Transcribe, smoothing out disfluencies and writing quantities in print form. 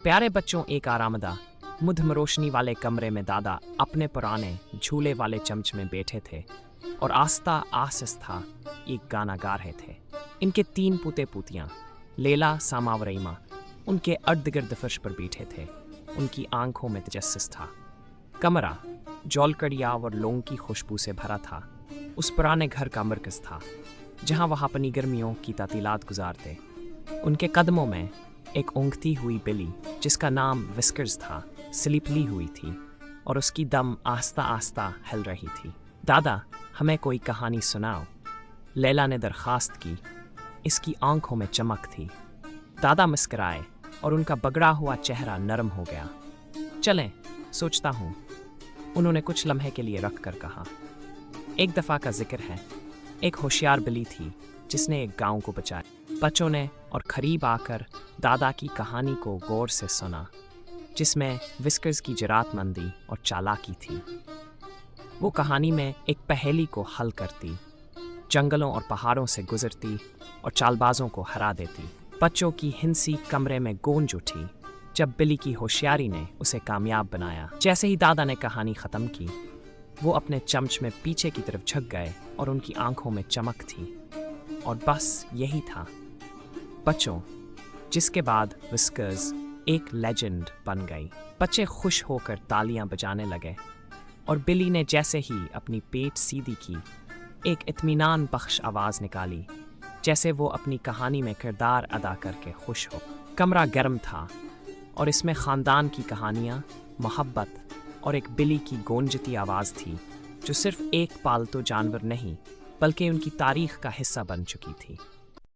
प्यारे बच्चों, एक आरामदा मध्यम रोशनी वाले कमरे में दादा अपने पुराने झूले वाले चमच में बैठे थे और आस्था आहिस्ता एक गाना गा रहे थे। इनके 3 पुते पुतियां लैला, सामा और रईमा उनके अर्द गिर्द फर्श पर बैठे थे। उनकी आंखों में तजस्सुस था। कमरा जौलकड़िया और लौंग की खुशबू से भरा था। उस पुराने घर का मरकज था जहां वह अपनी गर्मियों की तातीलात गुजारते। उनके कदमों में एक ऊँघती हुई बिल्ली जिसका नाम विस्कर्स था स्लिपली हुई थी और उसकी दम आस्ता आस्ता हिल रही थी। दादा, हमें कोई कहानी सुनाओ, लैला ने दरख्वास्त की। इसकी आंखों में चमक थी। दादा मुस्कुराए और उनका बगड़ा हुआ चेहरा नरम हो गया। चलें, सोचता हूँ, उन्होंने कुछ लम्हे के लिए रख कर कहा। एक दफ़ा का जिक्र है, एक होशियार बिल्ली थी जिसने एक गांव को बचाया। बच्चों ने और करीब आकर दादा की कहानी को गौर से सुना, जिसमें विस्कर्स की जरातमंदी और चालाकी थी। वो कहानी में एक पहेली को हल करती, जंगलों और पहाड़ों से गुजरती और चालबाजों को हरा देती। बच्चों की हिंसी कमरे में गूंज उठी जब बिल्ली की होशियारी ने उसे कामयाब बनाया। जैसे ही दादा ने कहानी ख़त्म की, वो अपने चमच में पीछे की तरफ झुक गए और उनकी आंखों में चमक थी। और बस यही था बच्चों, जिसके बाद विस्कर्स एक लेजेंड बन गई। बच्चे खुश होकर तालियां बजाने लगे और बिल्ली ने जैसे ही अपनी पेट सीधी की, एक इत्मीनान बख्श आवाज़ निकाली, जैसे वो अपनी कहानी में किरदार अदा करके खुश हो। कमरा गर्म था और इसमें ख़ानदान की कहानियाँ, मोहब्बत और एक बिल्ली की गूंजती आवाज़ थी जो सिर्फ एक पालतू जानवर नहीं बल्कि उनकी तारीख़ का हिस्सा बन चुकी थी।